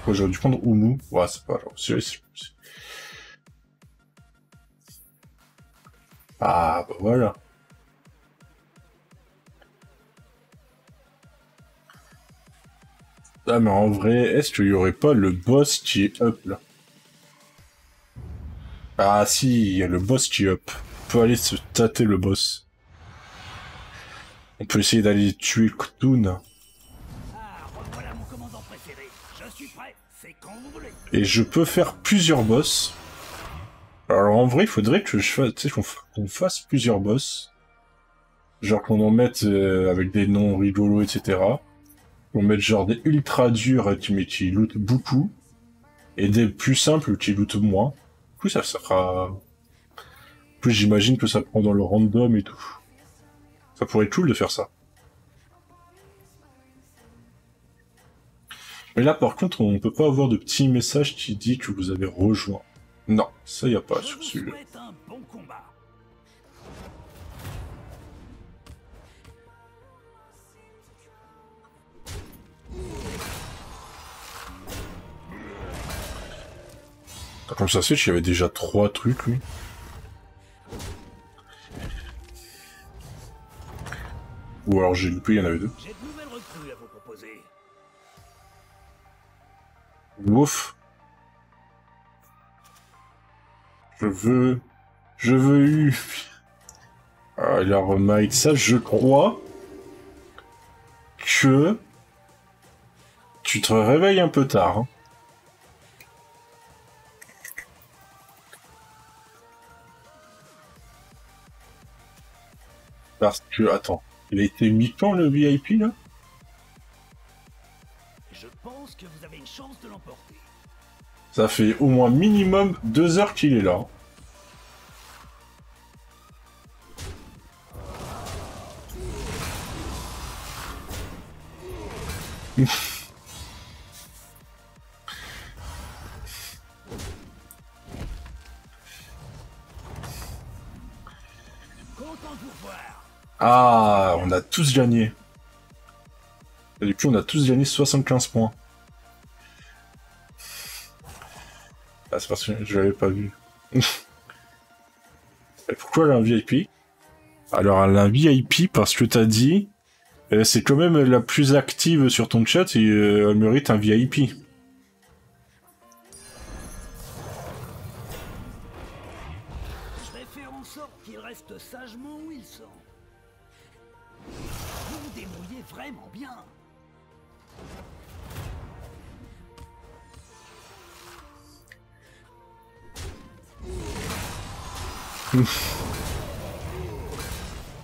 Ouais, j'aurais dû prendre Oumu. Ouais, c'est pas grave. Ah, bah voilà. Ah, mais en vrai, est-ce qu'il y aurait pas le boss qui est up, là? Ah, si, il y a le boss qui est up. On peut aller se tâter le boss. On peut essayer d'aller tuer Khtoon. Ah, revoilà mon commandant préféré. Je suis prêt, c'est quand vous voulez. Et je peux faire plusieurs boss. Alors en vrai, il faudrait que je fasse, tu sais, qu'on fasse plusieurs boss. Genre qu'on en mette avec des noms rigolos, etc. Qu'on mette genre des ultra durs mais qui lootent beaucoup. Et des plus simples qui lootent moins. Du coup, ça sera... En plus, j'imagine que ça prend dans le random et tout. Ça pourrait être cool de faire ça. Mais là, par contre, on peut pas avoir de petit message qui dit que vous avez rejoint. Non, ça y a pas Je sur vous celui-là. souhaite un bon combat. Comme ça se fait qu'il y avait déjà 3 trucs, lui. Ou alors j'ai loupé, il y en avait 2. J'ai de nouvelles recrues à vous proposer. Ouf. Je veux... Je veux eu. Ah, il a remind ça, je crois que tu te réveilles un peu tard. Hein. Parce que, attends, il a été mis quand le VIP là? Je pense que vous avez une chance de l'emporter. Ça fait au moins minimum 2 heures qu'il est là. Content de vous voir. Ah, on a tous gagné. Et du coup, on a tous gagné 75 points. Ah, c'est parce que je l'avais pas vu. Et pourquoi elle a un VIP? Alors, elle a un VIP parce que t'as dit... c'est quand même la plus active sur ton chat et elle mérite un VIP. Je vais faire en sorte qu'ils restent sagement où ils sont. Vous vous débrouillez vraiment bien.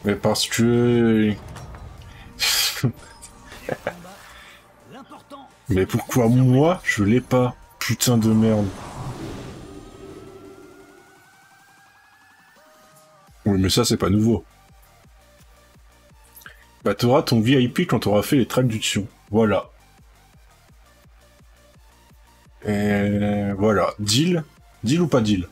Mais parce que... L'important, Mais pourquoi moi, je l'ai pas? Putain de merde. Oui, mais ça, c'est pas nouveau. Bah, t'auras ton VIP quand t'auras fait les traductions. Voilà. Et voilà. Deal? Deal ou pas deal?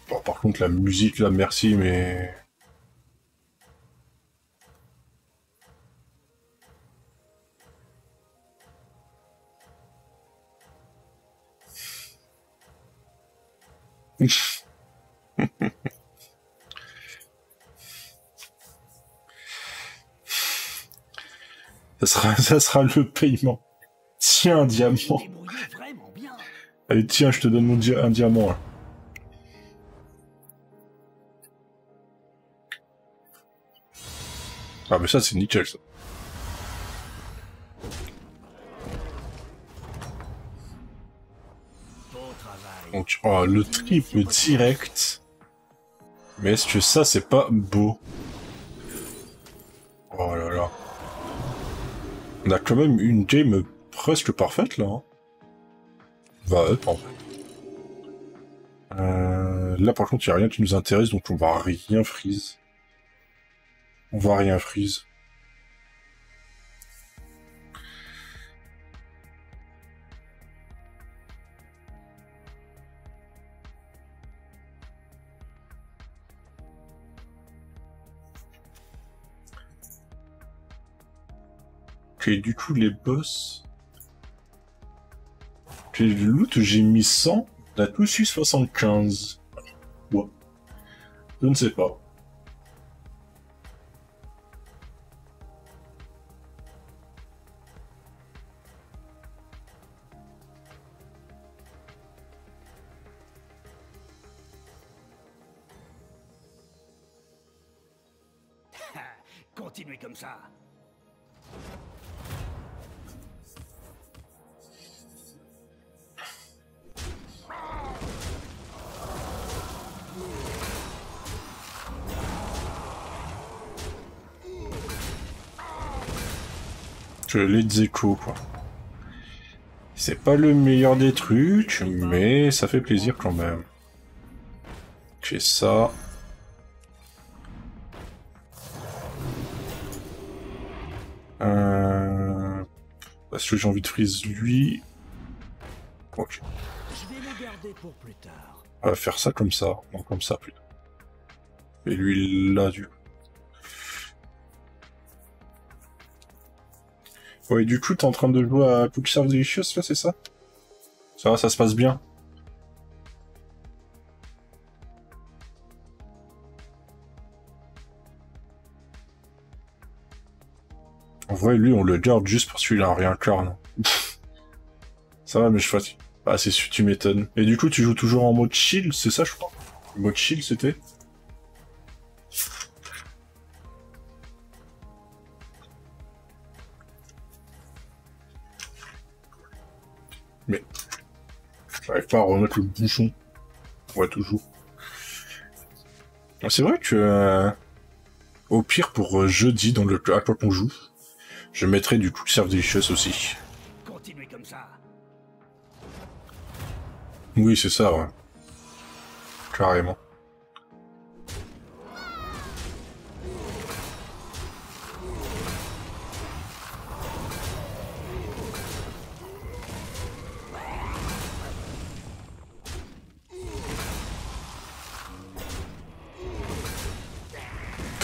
Bon, par contre, la musique, là, merci, mais... ça sera le paiement. Tiens, un diamant. vous débrouillez vraiment bien. Allez, tiens, je te donne un diamant, là. Ah, mais ça, c'est nickel, ça. Beau travail. Donc, oh, le triple direct. Mais est-ce que ça, c'est pas beau? Oh là là. On a quand même une game presque parfaite, là. Hein. Va up, en fait. Là, par contre, il n'y a rien qui nous intéresse, donc on va rien freeze. On va rien freeze. Ok, du coup, les boss... Le loot, j'ai mis 100, on a tous eu 75. Ouais. Je ne sais pas. Continuez comme ça. Je l'ai des échos, quoi. C'est pas le meilleur des trucs, mais ça fait plaisir quand même. J'ai ça. Parce que j'ai envie de freeze lui. Ok. Je vais le garder pour plus tard. On va faire ça comme ça. Non, comme ça plutôt. Et lui là, du coup. Ouais, du coup, t'es en train de jouer à Cook Serve Delicious, là, c'est ça? Ça va, ça se passe bien? En vrai, lui, on le garde juste parce qu'il a un réincarne. Ça va, mais je fatigue. Ah, c'est sûr, tu m'étonnes. Et du coup, tu joues toujours en mode chill, c'est ça, je crois? Le mode chill, c'était? Mais... j'arrive pas à remettre le bouchon. Ouais, toujours. C'est vrai que... au pire, pour jeudi, dans le à quoi qu'on joue, je mettrai du Cook Serve Delicious aussi. Continuez comme ça. Oui, c'est ça, ouais. Carrément.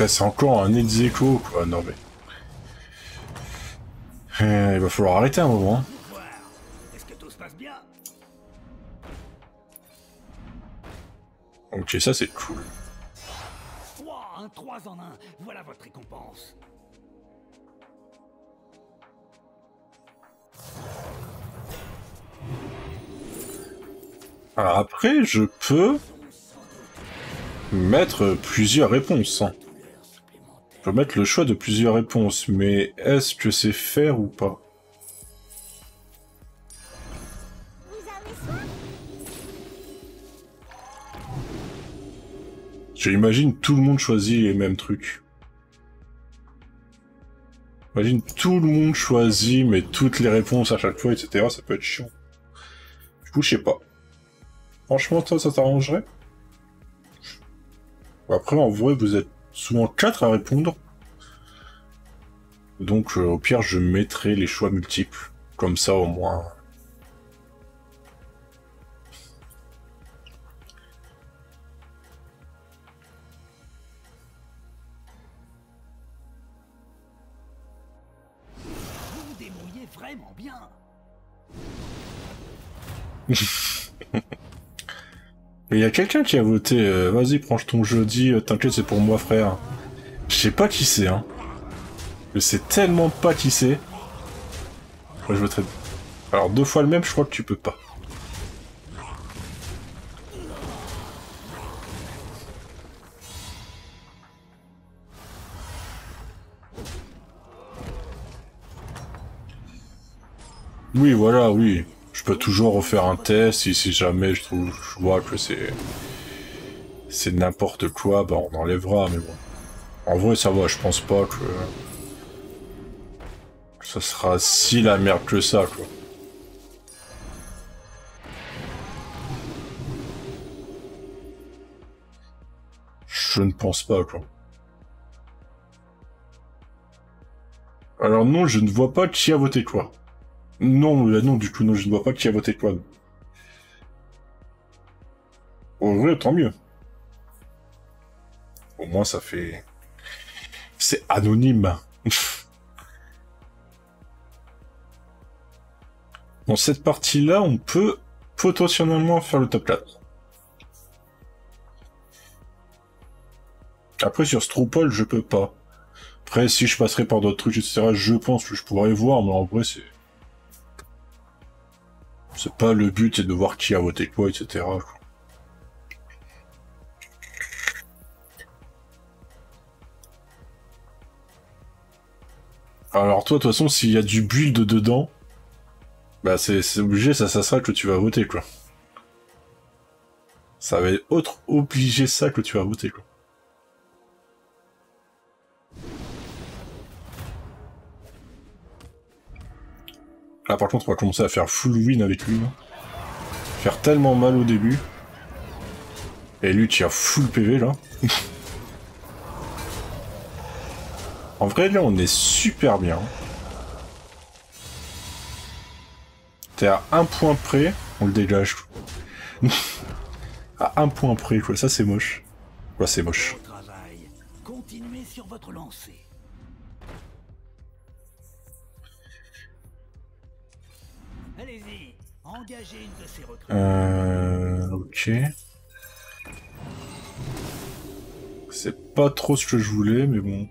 C'est encore un ex-aequo, quoi, non mais... il va falloir arrêter un moment. Voir. Est-ce que tout se passe bien? Ok, ça c'est cool. 3 en 1. Voilà votre récompense. Alors après, je peux mettre plusieurs réponses. Hein. Je peux mettre le choix de plusieurs réponses, mais est-ce que c'est faire ou pas? J'imagine tout le monde choisit les mêmes trucs. Imagine tout le monde choisit, mais toutes les réponses à chaque fois, etc. Ça peut être chiant. Du coup, je sais pas. Franchement, toi, ça t'arrangerait? Après, en vrai, vous êtes souvent 4 à répondre. Donc, au pire, je mettrai les choix multiples. Comme ça, au moins... Vous vous débrouillez vraiment bien. Il y a quelqu'un qui a voté vas-y, prends ton jeudi, t'inquiète, c'est pour moi, frère. Je sais pas qui c'est, hein. Je sais tellement pas qui c'est. Moi, je voterai... Alors, 2 fois le même, je crois que tu peux pas. Oui, voilà, oui. Je peux toujours refaire un test, si jamais je vois que c'est n'importe quoi, bah on enlèvera, mais bon. En vrai, ça va, je pense pas que ça sera si la merde que ça, quoi. Je ne pense pas, quoi. Alors non, je ne vois pas qui a voté quoi. Non, non, du coup, non, je ne vois pas qui a voté quoi. En vrai, tant mieux. Au moins, ça fait... C'est anonyme. Dans cette partie-là, on peut potentiellement faire le top 4. Après, sur Stroupol, je peux pas. Après, si je passerai par d'autres trucs, etc., je pense que je pourrais voir, mais en vrai, c'est... C'est pas le but, c'est de voir qui a voté quoi, etc. Alors toi, de toute façon, s'il y a du build dedans, bah c'est obligé, ça sera que tu vas voter, quoi. Ça va être obligé ça que tu vas voter, quoi. Là, par contre, on va commencer à faire full win avec lui, là. Faire tellement mal au début. Et lui, tu as full PV, là. En vrai, là, on est super bien. T'es à 1 point près, on le dégage. À 1 point près, quoi. Ça, c'est moche. Ouais, c'est moche. Continuez sur votre lancée. Allez-y, engagez une de ces recrues. Ok. C'est pas trop ce que je voulais, mais bon.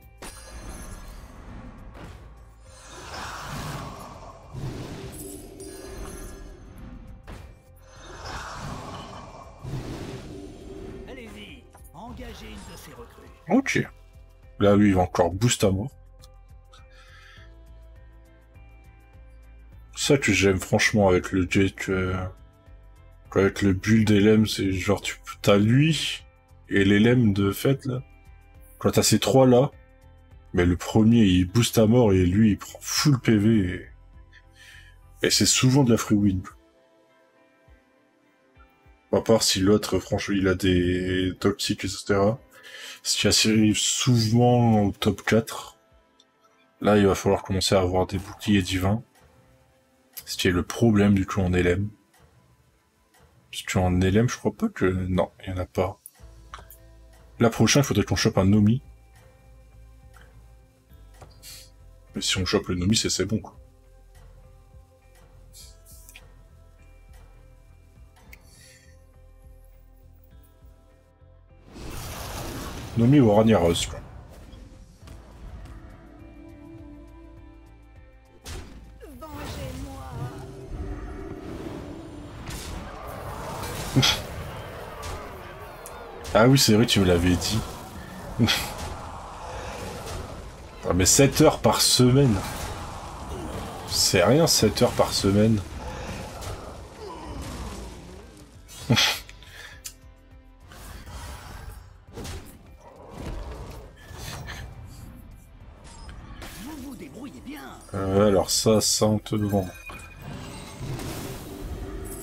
Allez-y, engagez une de ces recrues. Ok. Là, lui, il va encore boost à mort. Ça que j'aime franchement avec le jet, avec le build LM, c'est genre t'as lui et l'LM de fait là. Quand t'as ces trois là, mais le premier il booste à mort et lui il prend full PV et c'est souvent de la free win. À part si l'autre, franchement, il a des toxiques, etc. Ce qui arrive souvent au top 4. Là, il va falloir commencer à avoir des boucliers divins. Ce qui est le problème du coup en LM. Parce qu'en LM, je crois pas que... Non, il y en a pas. La prochaine, il faudrait qu'on chope un Nomi. Mais si on chope le Nomi, c'est bon, quoi. Nomi ou Ragnaros, quoi. Ah oui, c'est vrai, tu me l'avais dit. Ah, mais 7 heures par semaine. C'est rien, 7 heures par semaine. Vous vous débrouillez bien. Alors ça on te vend.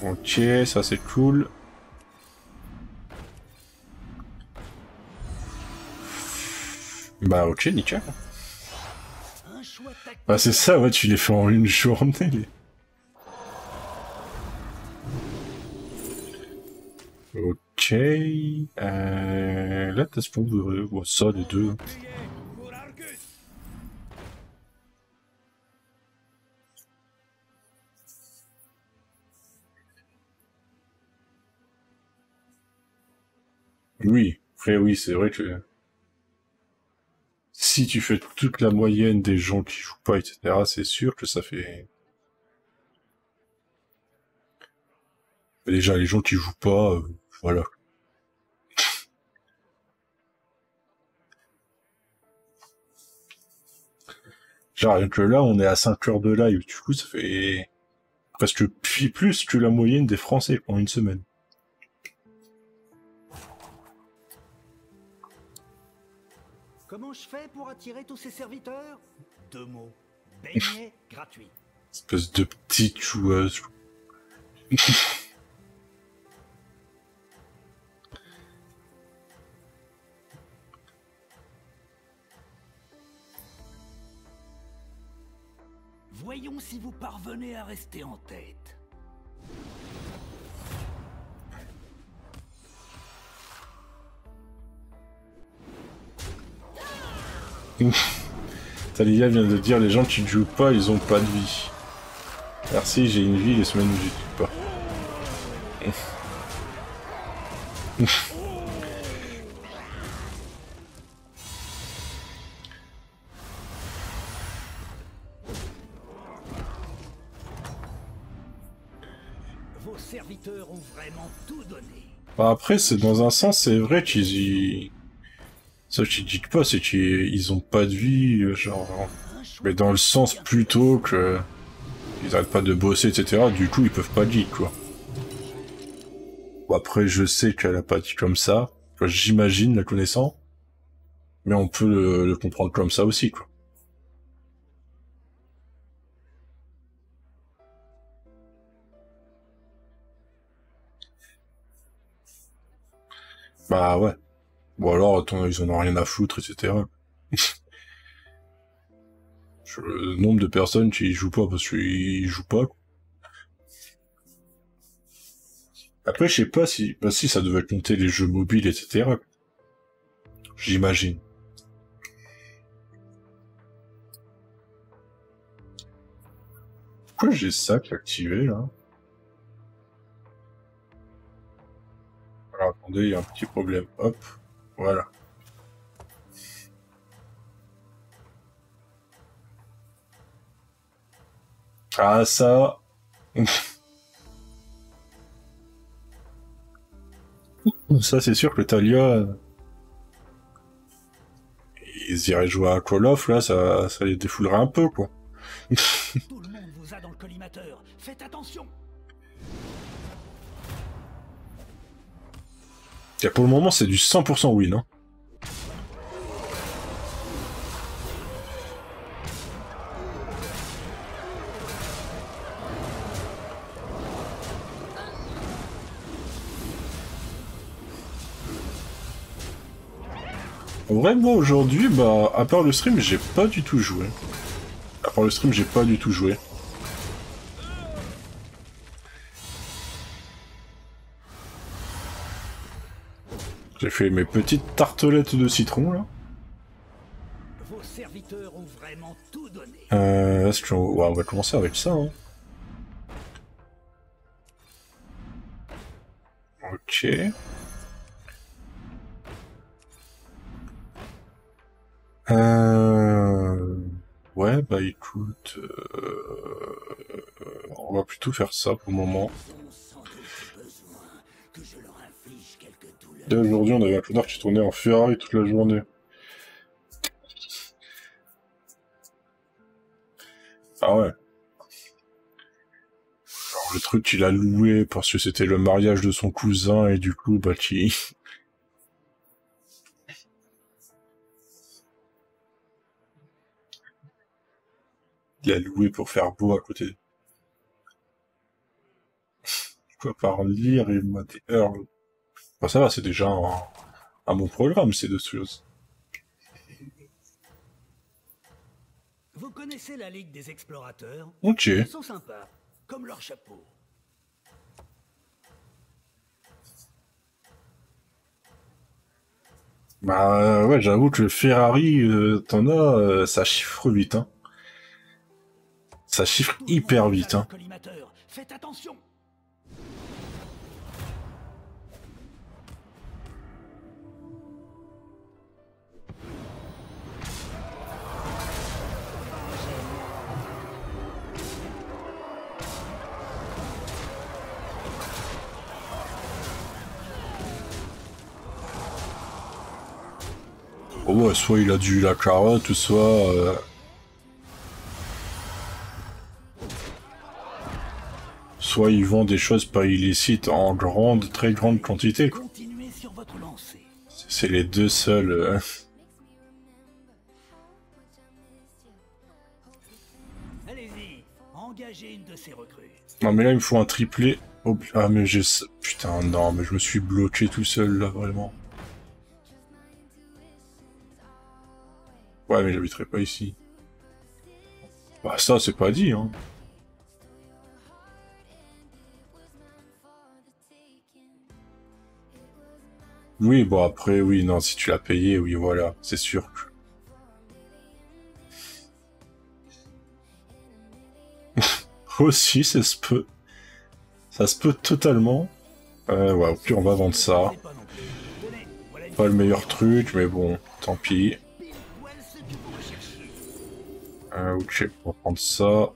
Ok, ça c'est cool. Bah ok, nickel. Bah c'est ça, ouais, tu les fais en une journée. Ok. Là, t'as ce qu'on veut. Ouais, ça, les deux. Oui. Après, oui, c'est vrai que... Si tu fais toute la moyenne des gens qui jouent pas, etc., c'est sûr que ça fait... Mais déjà, les gens qui jouent pas, voilà. Genre, rien que là, on est à 5 heures de live, du coup, ça fait... presque plus que la moyenne des Français en une semaine. Comment je fais pour attirer tous ces serviteurs? 2 mots. Beignet gratuit. Espèce de petite joueuse. Voyons si vous parvenez à rester en tête. Talia vient de dire les gens qui ne jouent pas, ils ont pas de vie. Merci, j'ai une vie les semaines où j'y suis pas. Vos serviteurs ont vraiment tout donné. Bah après, c'est dans un sens, c'est vrai qu'ils y... Ça, je dis pas, c'est qu'ils ont pas de vie, genre... Mais dans le sens plutôt que... Ils arrêtent pas de bosser, etc. Du coup, ils peuvent pas dire, quoi. Bon, après, je sais qu'elle a pas dit comme ça. J'imagine, la connaissant. Mais on peut le comprendre comme ça aussi, quoi. Bah ouais. Ou alors, attends, ils en ont rien à foutre, etc. Le nombre de personnes qui y jouent pas parce qu'ils jouent pas, quoi. Après, je sais pas si... Bah si, ça devait compter les jeux mobiles, etc. J'imagine. Pourquoi j'ai ça qui est activé, là? Alors, attendez, il y a un petit problème. Hop, voilà. Ah, ça... Ça, c'est sûr que Talia... Ils iraient jouer à Call of, là, ça les défoulerait un peu, quoi. Tout le monde vous a dans le collimateur. Faites attention. Et pour le moment, c'est du 100% win, hein. En vrai, moi, aujourd'hui, bah, à part le stream, j'ai pas du tout joué. À part le stream, j'ai pas du tout joué. J'ai fait mes petites tartelettes de citron, là. Vos serviteurs ont vraiment tout donné. Est-ce qu'on ouais, on va commencer avec ça, hein. Ok. Ouais, bah écoute... On va plutôt faire ça pour le moment. Dès aujourd'hui, on avait un connard qui tournait en Ferrari toute la journée. Ah ouais. Alors, le truc, il a loué parce que c'était le mariage de son cousin et du coup, bah, il a loué pour faire beau à côté. Quoi, par lire et mater Earl. Bah, ça va, c'est déjà un bon programme, ces deux choses. Vous connaissez la Ligue des Explorateurs? Ok. Ils sont sympas, comme leur chapeau. Bah ouais, j'avoue que le Ferrari, t'en as, ça chiffre vite, hein. Ça chiffre Tout le hyper monde vous a vite, dans hein. le collimateur. Faites attention. Oh ouais, soit il a dû la carotte, soit... soit il vend des choses pas illicites en grande, très grande quantité, quoi. Continuez sur votre lancée. C'est les deux seuls... Allez-y, engagez une de ces recrues. Non mais là, il me faut un triplé. Ah mais j'ai... Putain, non, mais je me suis bloqué tout seul, là, vraiment. Ouais, mais j'habiterai pas ici. Bah ça, c'est pas dit, hein. Oui, bon après, oui, non, si tu l'as payé, oui, voilà, c'est sûr. aussi, ça se peut. Ça se peut totalement. Ouais, au pire, on va vendre ça. Pas le meilleur truc, mais bon, tant pis. Ok, on va prendre ça.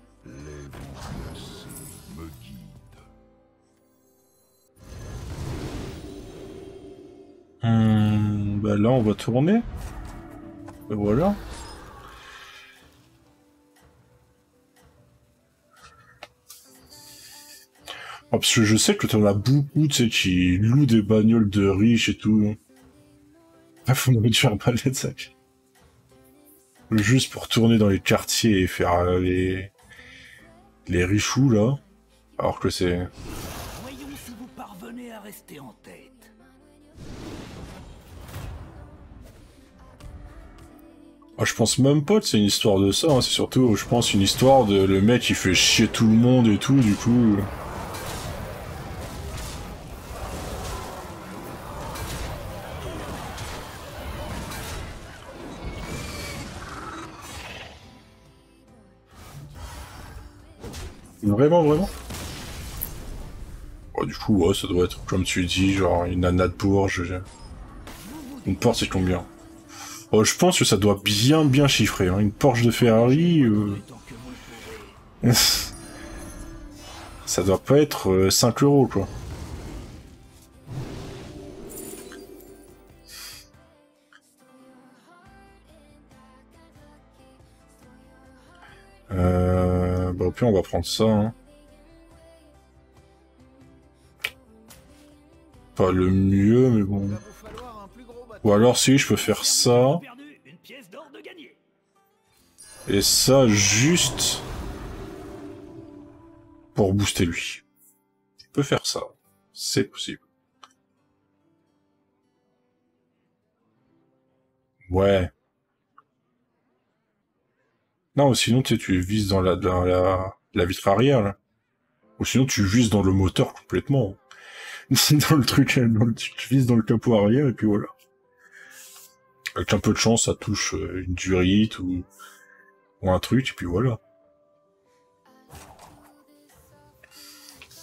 Bah là, on va tourner. Et voilà. Ah, parce que je sais que t'en as beaucoup, tu sais, qui louent des bagnoles de riches et tout. Ah, faut me faire balai de sac. Juste pour tourner dans les quartiers et faire les richoux, là. Alors que c'est... Voyons si vous parvenez à rester en tête. Ah, je pense même pas que c'est une histoire de ça, hein. C'est surtout, je pense, une histoire de le mec il fait chier tout le monde et tout, du coup... Vraiment, vraiment? Oh, du coup, ouais, ça doit être, comme tu dis, genre une nana de Bourges. Une Porsche, c'est combien? Oh, je pense que ça doit bien chiffrer, hein. Une Porsche de Ferrari... ça doit pas être 5 euros, quoi. Bah, au pire, on va prendre ça, hein. Pas le mieux, mais bon. Ou alors, si, je peux faire ça. Et ça, juste... pour booster lui. Je peux faire ça. C'est possible. Ouais. Non, sinon, tu sais, tu vises dans la vitre arrière, là. Ou sinon, tu vises dans le moteur complètement. Dans le truc, tu vises dans le capot arrière, et puis voilà. Avec un peu de chance, ça touche une durite ou un truc, et puis voilà.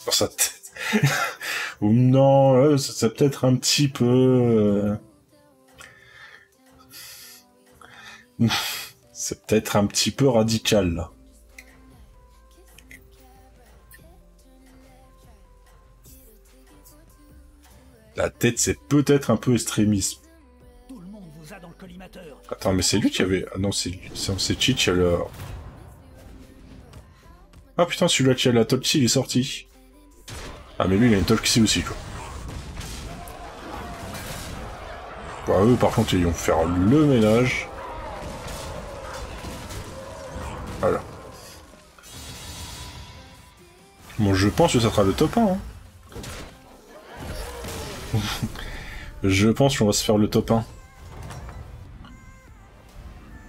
Dans sa tête. Ou non, c'est peut-être un petit peu... c'est peut-être un petit peu radical, là. La tête, c'est peut-être un peu extrémisme. Tout le monde vous a dans le collimateur. Attends, mais c'est lui qui avait... Ah non, c'est Cheech, alors... Ah putain, celui-là qui a la Tolki, il est sorti. Ah mais lui, il a une Tolki aussi, quoi. Bah eux, par contre, ils vont faire le ménage. Voilà. Bon, je pense que ça sera le top 1, hein. Je pense qu'on va se faire le top 1.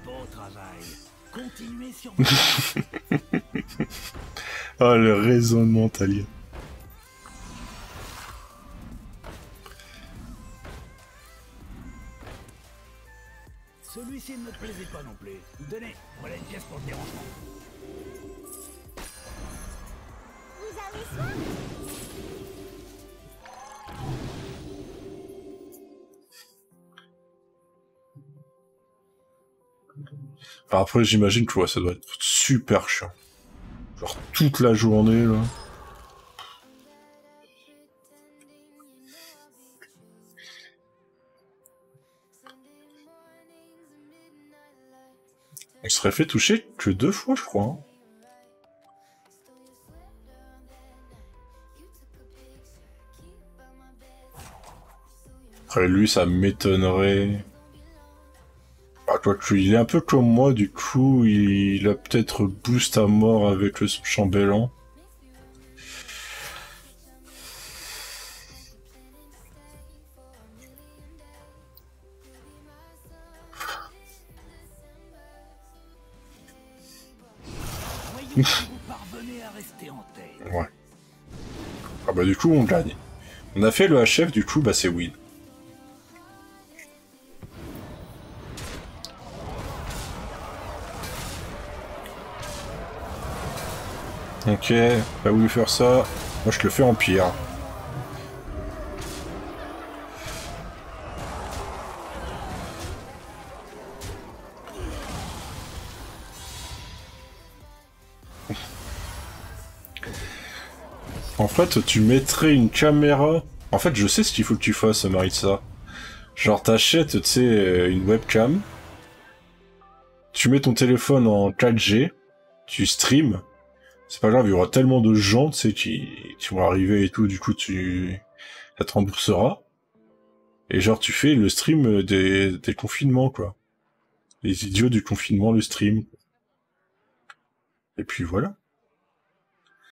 Beau travail. Continuez sur Ah, le raisonnement, Talia. Celui-ci ne me plaisait pas non plus. Donnez, voilà une pièce pour le dérangement. Vous avez soin? Enfin, après, j'imagine que ouais, ça doit être super chiant. Genre toute la journée, là. On serait fait toucher que 2 fois, je crois. Hein. Après, lui, ça m'étonnerait... Bah, quoi que il est un peu comme moi, du coup, il a peut-être boost à mort avec le chambellan. Voyons si vous parvenez à rester en tête. Ouais. Ah bah du coup, on gagne. On a fait le HF, du coup, bah c'est win. Ok, pas voulu faire ça. Moi je te le fais en pire. En fait, tu mettrais une caméra... En fait, je sais ce qu'il faut que tu fasses, Maritza. Genre, t'achètes, tu sais, une webcam. Tu mets ton téléphone en 4G. Tu streams. C'est pas grave, il y aura tellement de gens, tu sais, qui vont arriver et tout, du coup, ça te remboursera. Et genre, tu fais le stream des confinements, quoi. Les idiots du confinement, le stream. Et puis voilà.